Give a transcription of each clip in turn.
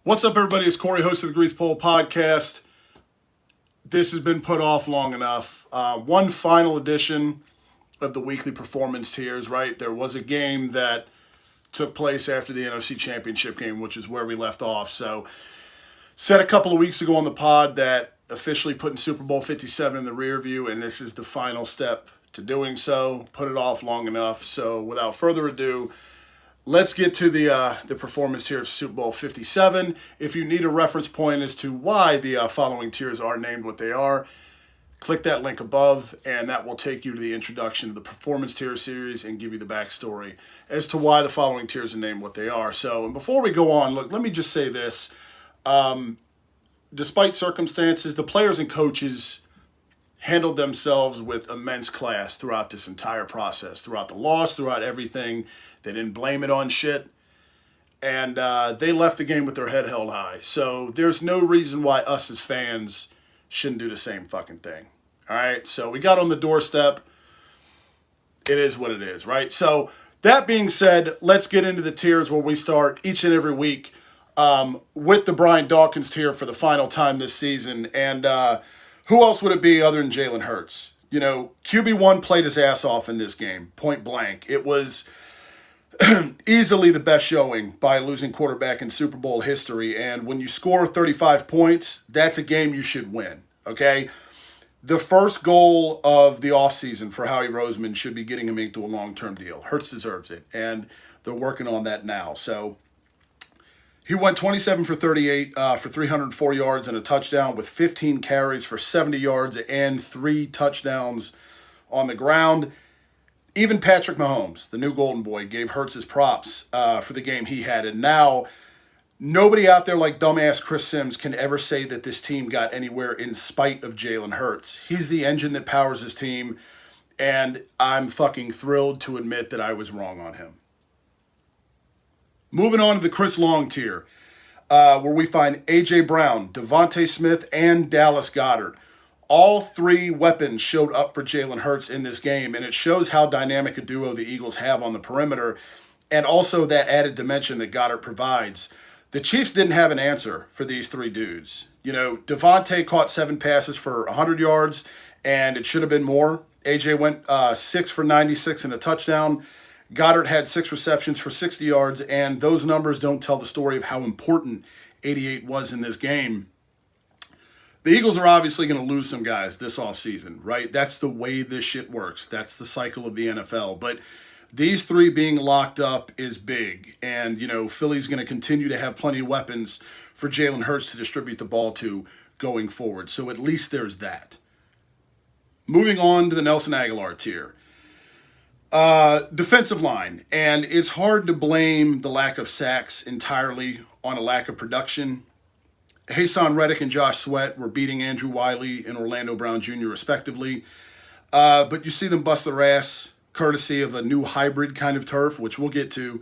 What's up, everybody? It's Corey, host of the Grease Pole Podcast. This has been put off long enough. One final edition of the weekly performance tiers, right? There was a game that took place after the NFC Championship game, which is where we left off. So, said a couple of weeks ago on the pod that officially putting Super Bowl 57 in the rear view, and this is the final step to doing so. Put it off long enough. So, without further ado, let's get to the performance tier of Super Bowl 57. If you need a reference point as to why the following tiers are named what they are, click that link above, and that will take you to the introduction to the performance tier series and give you the backstory as to why the following tiers are named what they are. So, and before we go on, look, let me just say this. Despite circumstances, the players and coaches handled themselves with immense class throughout this entire process, throughout the loss, throughout everything. They didn't blame it on shit. And they left the game with their head held high. So there's no reason why us as fans shouldn't do the same fucking thing. All right? So we got on the doorstep. It is what it is, right? So that being said, let's get into the tiers where we start each and every week with the Brian Dawkins tier for the final time this season. And who else would it be other than Jalen Hurts? You know, QB1 played his ass off in this game, point blank. It was easily the best showing by a losing quarterback in Super Bowl history. And when you score 35 points, that's a game you should win, okay? The first goal of the offseason for Howie Roseman should be getting him into a long-term deal. Hurts deserves it, and they're working on that now. So he went 27 for 38 for 304 yards and a touchdown with 15 carries for 70 yards and 3 touchdowns on the ground. Even Patrick Mahomes, the new golden boy, gave Hurts his props for the game he had. And now, nobody out there like dumbass Chris Sims can ever say that this team got anywhere in spite of Jalen Hurts. He's the engine that powers his team, and I'm fucking thrilled to admit that I was wrong on him. Moving on to the Chris Long tier, where we find A.J. Brown, Devontae Smith, and Dallas Goedert. All 3 weapons showed up for Jalen Hurts in this game, and it shows how dynamic a duo the Eagles have on the perimeter, and also that added dimension that Goedert provides. The Chiefs didn't have an answer for these 3 dudes. You know, Devontae caught 7 passes for 100 yards, and it should have been more. A.J. went 6 for 96 and a touchdown. Goedert had 6 receptions for 60 yards, and those numbers don't tell the story of how important 88 was in this game. The Eagles are obviously going to lose some guys this offseason, right? That's the way this shit works. That's the cycle of the NFL. But these 3 being locked up is big. And, you know, Philly's going to continue to have plenty of weapons for Jalen Hurts to distribute the ball to going forward. So at least there's that. Moving on to the Nelson Aguilar tier. Defensive line. And it's hard to blame the lack of sacks entirely on a lack of production. Hassan Reddick and Josh Sweat were beating Andrew Wiley and Orlando Brown Jr. respectively. But you see them bust their ass, courtesy of a new hybrid kind of turf, which we'll get to.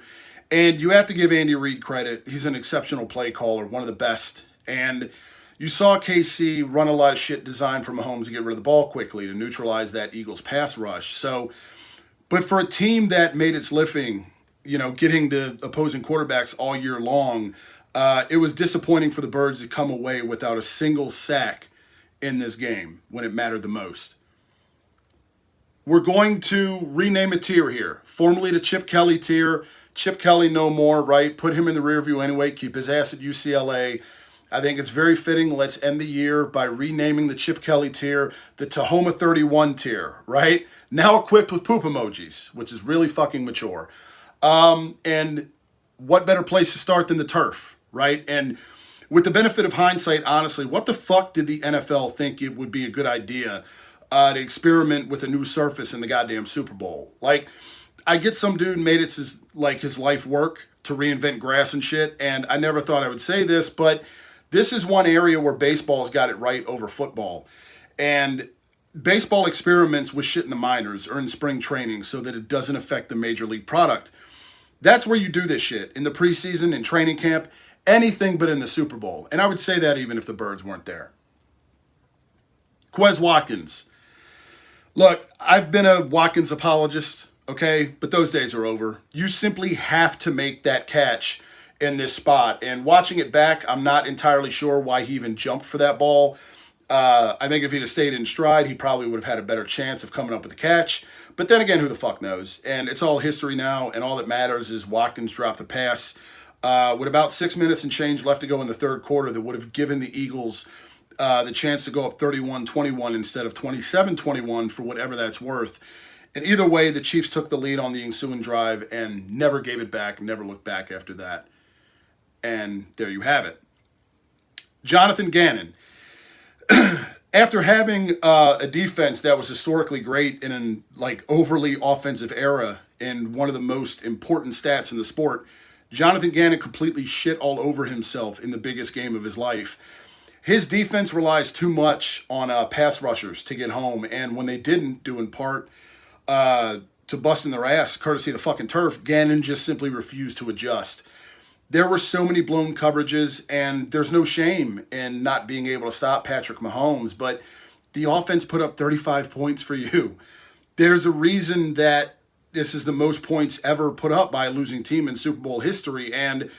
And you have to give Andy Reid credit. He's an exceptional play caller, one of the best. And you saw KC run a lot of shit designed for Mahomes to get rid of the ball quickly to neutralize that Eagles pass rush. So, but for a team that made its living, you know, getting to opposing quarterbacks all year long, it was disappointing for the Birds to come away without a single sack in this game when it mattered the most. We're going to rename a tier here, formerly the Chip Kelly tier. Chip Kelly no more, right? Put him in the rear view anyway. Keep his ass at UCLA. I think it's very fitting. Let's end the year by renaming the Chip Kelly tier the Tahoma 31 tier, right? Now equipped with poop emojis, which is really fucking mature. And what better place to start than the turf, right? And with the benefit of hindsight, honestly, what the fuck did the NFL think it would be a good idea to experiment with a new surface in the goddamn Super Bowl? Like, I get some dude made it his life work to reinvent grass and shit, and I never thought I would say this, but this is one area where baseball's got it right over football. And baseball experiments with shit in the minors or in spring training so that it doesn't affect the major league product. That's where you do this shit, in the preseason, in training camp, anything but in the Super Bowl. And I would say that even if the Birds weren't there. Quez Watkins. Look, I've been a Watkins apologist, okay? But those days are over. You simply have to make that catch in this spot. And watching it back, I'm not entirely sure why he even jumped for that ball. I think if he'd have stayed in stride, he probably would have had a better chance of coming up with the catch. But then again, who the fuck knows? And it's all history now, and all that matters is Watkins dropped a pass with about 6 minutes and change left to go in the third quarter that would have given the Eagles the chance to go up 31-21 instead of 27-21 for whatever that's worth. And either way, the Chiefs took the lead on the ensuing drive and never gave it back, never looked back after that. And there you have it. Jonathan Gannon. After having a defense that was historically great in an overly offensive era in one of the most important stats in the sport, Jonathan Gannon completely shit all over himself in the biggest game of his life. His defense relies too much on pass rushers to get home, and when they didn't, due in part to busting their ass, courtesy of the fucking turf, Gannon just simply refused to adjust. There were so many blown coverages, and there's no shame in not being able to stop Patrick Mahomes, but the offense put up 35 points for you. There's a reason that this is the most points ever put up by a losing team in Super Bowl history, and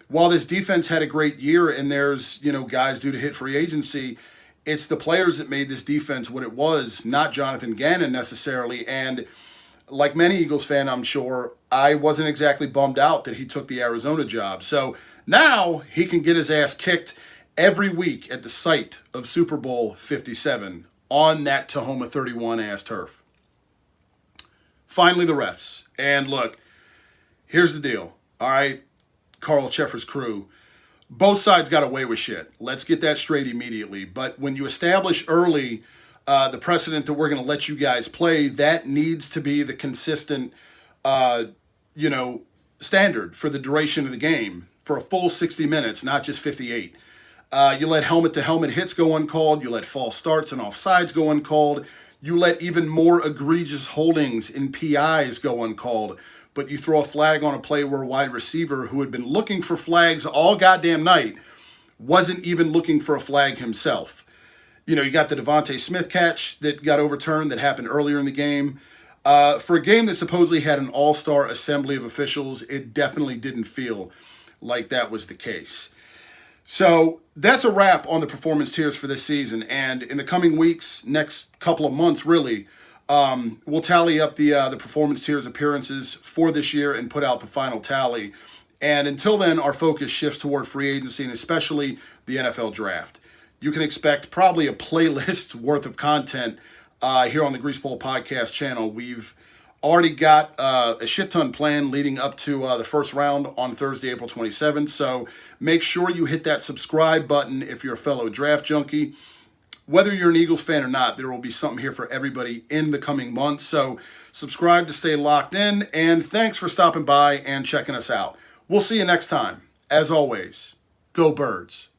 while this defense had a great year and there's, guys due to hit free agency, it's the players that made this defense what it was, not Jonathan Gannon necessarily. And like many Eagles fan, I'm sure, I wasn't exactly bummed out that he took the Arizona job. So now he can get his ass kicked every week at the site of Super Bowl 57 on that Tahoma 31 ass turf. Finally, the refs. And look, here's the deal. All right, Carl Cheffers' crew. Both sides got away with shit. Let's get that straight immediately. But when you establish early the precedent that we're going to let you guys play, that needs to be the consistent, standard for the duration of the game for a full 60 minutes, not just 58. You let helmet-to-helmet hits go uncalled. You let false starts and offsides go uncalled. You let even more egregious holdings in PIs go uncalled. But you throw a flag on a play where a wide receiver who had been looking for flags all goddamn night wasn't even looking for a flag himself. You got the Devontae Smith catch that got overturned that happened earlier in the game. For a game that supposedly had an all-star assembly of officials, it definitely didn't feel like that was the case. So that's a wrap on the performance tiers for this season. And in the coming weeks, next couple of months really, we'll tally up the performance tiers appearances for this year and put out the final tally. And until then, our focus shifts toward free agency and especially the NFL draft. You can expect probably a playlist worth of content here on the Grease Bowl Podcast channel. We've already got a shit ton planned leading up to the first round on Thursday, April 27th. So make sure you hit that subscribe button if you're a fellow draft junkie. Whether you're an Eagles fan or not, there will be something here for everybody in the coming months. So subscribe to stay locked in. And thanks for stopping by and checking us out. We'll see you next time. As always, go Birds.